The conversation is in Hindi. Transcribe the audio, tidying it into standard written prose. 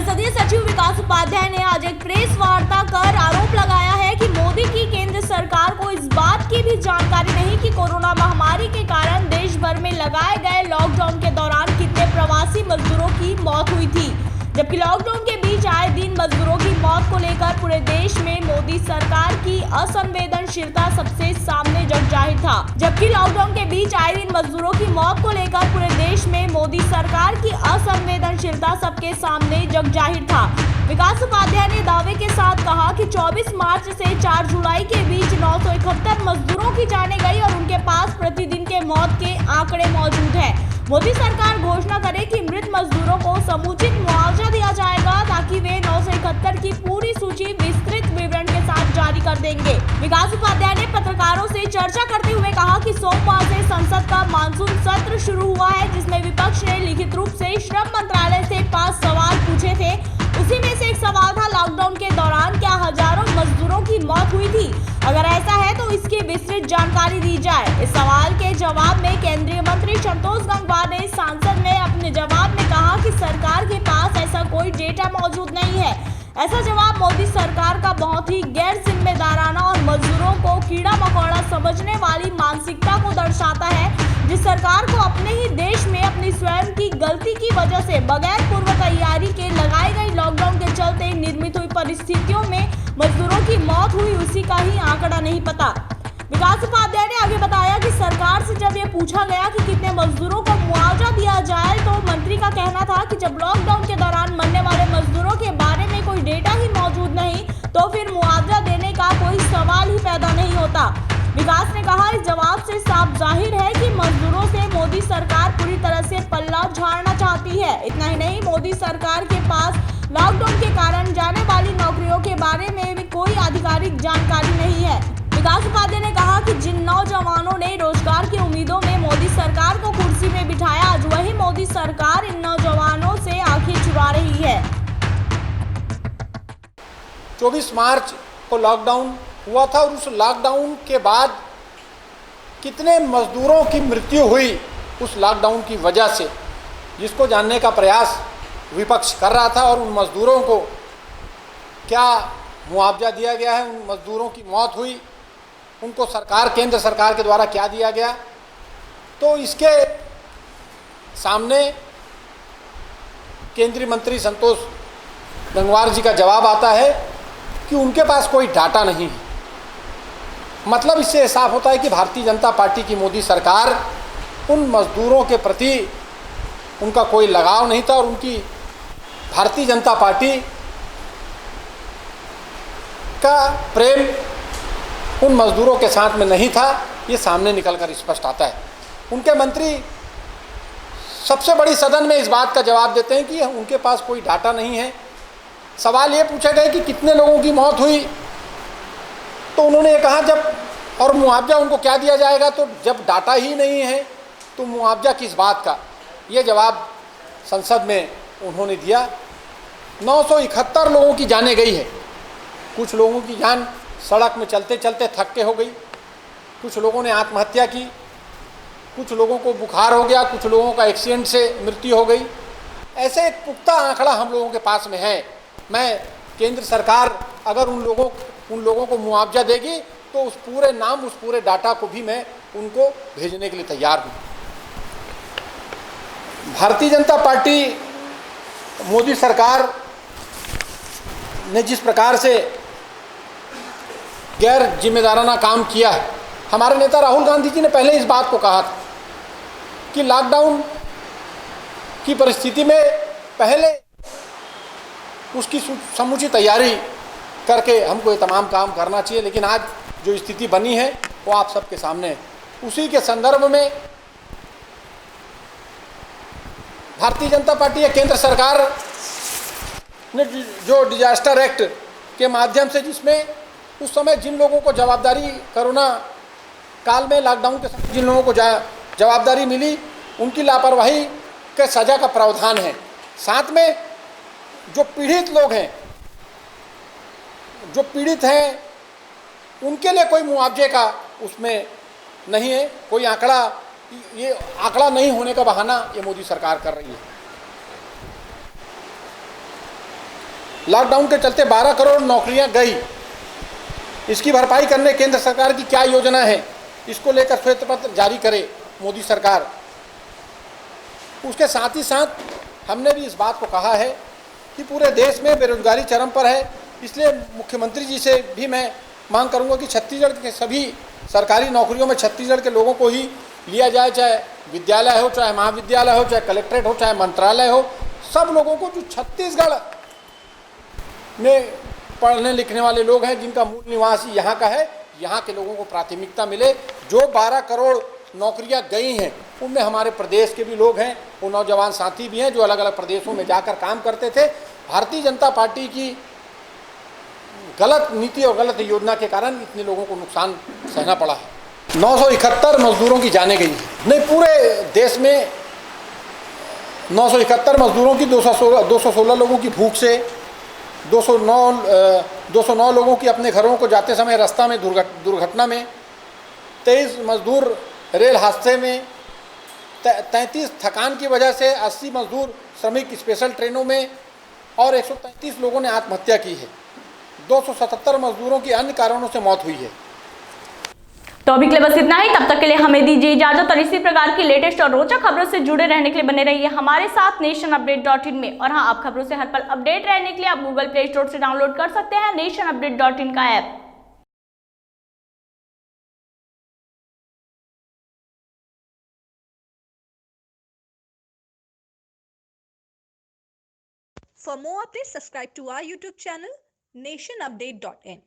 संसदीय सचिव विकास उपाध्याय ने आज एक प्रेस वार्ता कर आरोप लगाया है कि मोदी की केंद्र सरकार को इस बात की भी जानकारी नहीं कि कोरोना महामारी के कारण देश भर में लगाए गए लॉकडाउन के दौरान कितने प्रवासी मजदूरों की मौत हुई थी। जबकि लॉकडाउन के बीच आए दिन मजदूरों की मौत को लेकर पूरे देश में मोदी सरकार की असंवेदनशीलता सबसे सामने जग जाहिर था। जबकि लॉकडाउन के बीच आए दिन मजदूरों की मौत को लेकर पूरे देश में मोदी सरकार की असंवेदनशीलता सबके सामने जग जाहिर था। विकास उपाध्याय ने दावे के साथ कहा कि 24 मार्च से 4 जुलाई के बीच 971 मजदूरों की जाने गई और उनके पास प्रतिदिन के मौत के आंकड़े मौजूद हैं। मोदी सरकार घोषणा करे कि मृत मजदूरों को समुचित मुआवजा दिया जाएगा ताकि वे 971 की पूरी सूची विस्तृत विवरण के साथ जारी कर देंगे। विकास उपाध्याय ने पत्रकारों से चर्चा करते हुए कहा कि सोमवार से संसद का मानसून सत्र शुरू हुआ है, जिसमें विपक्ष ने लिखित रूप से श्रम मंत्रालय से 5 सवाल पूछे थे। उसी में से एक सवाल था, लॉकडाउन के दौरान क्या हजारों मजदूरों की मौत हुई थी? अगर ऐसा है तो इसकी विस्तृत जानकारी दी जाए। इस सवाल के जवाब में केंद्रीय मंत्री संतोष गंगवार ने सांसद ने अपने जवाब में कहा कि सरकार के पास ऐसा कोई डेटा मौजूद नहीं है। ऐसा जवाब मोदी सरकार का बहुत ही गैर जिम्मेदाराना और मजदूरों को कीड़ा मकोड़ा समझने वाली मानसिकता को दर्शाता है, जिस सरकार को अपने ही देश में अपनी स्वयं की गलती की वजह से बगैर पूर्व तैयारी के लगाई गई लॉकडाउन के चलते निर्मित हुई परिस्थितियों में मजदूरों की मौत हुई, उसी का ही आंकड़ा नहीं पता। विकास उपाध्याय ने आगे बताया कि सरकार से जब ये पूछा गया कि कितने मजदूरों को मुआवजा दिया जाए तो मंत्री का कहना था कि जब लॉकडाउन के दौरान मरने वाले मजदूरों के बारे में कोई डेटा ही मौजूद नहीं तो फिर मुआवजा देने का कोई सवाल ही पैदा नहीं होता। विकास ने कहा, इस जवाब से साफ जाहिर है कि मजदूरों से मोदी सरकार पूरी तरह से पल्ला झाड़ना चाहती है। इतना ही नहीं, मोदी सरकार के पास लॉकडाउन के कारण जाने वाली नौकरियों के बारे में भी कोई आधिकारिक जानकारी नहीं है। विकास उपाध्याय ने कहा कि जिन नौजवानों ने रोजगार की उम्मीदों में मोदी सरकार को कुर्सी में बिठाया, आज वही मोदी सरकार इन नौजवानों से आंखें चुरा रही है। 24 मार्च को लॉकडाउन हुआ था और उस लॉकडाउन के बाद कितने मजदूरों की मृत्यु हुई उस लॉकडाउन की वजह से, जिसको जानने का प्रयास विपक्ष कर रहा था। और उन मजदूरों को क्या मुआवजा दिया गया है, उन मजदूरों की मौत हुई, उनको सरकार केंद्र सरकार के द्वारा क्या दिया गया, तो इसके सामने केंद्रीय मंत्री संतोष गंगवार जी का जवाब आता है कि उनके पास कोई डाटा नहीं है। मतलब इससे साफ होता है कि भारतीय जनता पार्टी की मोदी सरकार उन मजदूरों के प्रति उनका कोई लगाव नहीं था और उनकी भारतीय जनता पार्टी का प्रेम उन मजदूरों के साथ में नहीं था। ये सामने निकलकर स्पष्ट आता है। उनके मंत्री सबसे बड़ी सदन में इस बात का जवाब देते हैं कि उनके पास कोई डाटा नहीं है। सवाल ये पूछा गया कि कितने लोगों की मौत हुई, तो उन्होंने ये कहा जब और मुआवजा उनको क्या दिया जाएगा, तो जब डाटा ही नहीं है तो मुआवजा किस बात का। ये जवाब संसद में उन्होंने दिया। 971 लोगों की जानें गई है। कुछ लोगों की जान सड़क में चलते चलते थक के हो गई, कुछ लोगों ने आत्महत्या की, कुछ लोगों को बुखार हो गया, कुछ लोगों का एक्सीडेंट से मृत्यु हो गई। ऐसे एक पुख्ता आंकड़ा हम लोगों के पास में है। मैं केंद्र सरकार अगर उन लोगों को मुआवजा देगी तो उस पूरे नाम, उस पूरे डाटा को भी मैं उनको भेजने के लिए तैयार हूँ। भारतीय जनता पार्टी मोदी सरकार ने जिस प्रकार से गैर जिम्मेदाराना काम किया है, हमारे नेता राहुल गांधी जी ने पहले इस बात को कहा था कि लॉकडाउन की परिस्थिति में पहले उसकी समुचित तैयारी करके हमको ये तमाम काम करना चाहिए। लेकिन आज जो स्थिति बनी है वो आप सबके सामने है। उसी के संदर्भ में भारतीय जनता पार्टी या केंद्र सरकार ने जो डिजास्टर एक्ट के माध्यम से, जिसमें उस समय जिन लोगों को जवाबदारी कोरोना काल में लॉकडाउन के समय जिन लोगों को जवाबदारी मिली, उनकी लापरवाही के सजा का प्रावधान है। साथ में जो पीड़ित लोग हैं, जो पीड़ित हैं, उनके लिए कोई मुआवजे का उसमें नहीं है, कोई आंकड़ा। ये आंकड़ा नहीं होने का बहाना ये मोदी सरकार कर रही है। लॉकडाउन के चलते 12 करोड़ नौकरियां गई। इसकी भरपाई करने केंद्र सरकार की क्या योजना है, इसको लेकर श्वेत पत्र जारी करे मोदी सरकार। उसके साथ ही साथ हमने भी इस बात को कहा है कि पूरे देश में बेरोजगारी चरम पर है, इसलिए मुख्यमंत्री जी से भी मैं मांग करूंगा कि छत्तीसगढ़ के सभी सरकारी नौकरियों में छत्तीसगढ़ के लोगों को ही लिया जाए, चाहे विद्यालय हो, चाहे महाविद्यालय हो, चाहे कलेक्ट्रेट हो, चाहे मंत्रालय हो। सब लोगों को जो छत्तीसगढ़ में पढ़ने लिखने वाले लोग हैं, जिनका मूल निवास यहाँ का है, यहाँ के लोगों को प्राथमिकता मिले। जो 12 करोड़ नौकरियां गई हैं उनमें हमारे प्रदेश के भी लोग हैं, वो नौजवान साथी भी हैं जो अलग अलग प्रदेशों में जाकर काम करते थे। भारतीय जनता पार्टी की गलत नीति और गलत योजना के कारण इतने लोगों को नुकसान सहना पड़ा है। 971 मजदूरों की जाने गई है। नहीं, पूरे देश में 971 मजदूरों की 216 लोगों की भूख से, 209 लोगों की अपने घरों को जाते समय रास्ता में दुर्घटना में, 23 मजदूर रेल हादसे में, 33 थकान की वजह से, 80 मजदूर श्रमिक स्पेशल ट्रेनों में और 133 लोगों ने आत्महत्या की है। 277 मजदूरों की अन्य कारणों से मौत हुई है। तो अभी के लिए बस इतना ही। तब तक के लिए हमें दीजिए इजाजत और इसी प्रकार की लेटेस्ट और रोचक खबरों से जुड़े रहने के लिए बने रहिए हमारे साथ nationupdate.in में। और हाँ, आप खबरों से हर पल अपडेट रहने के लिए आप गूगल प्ले स्टोर से डाउनलोड कर सकते हैं nationupdate.in का app. For more updates, subscribe to our YouTube channel nationupdate.in.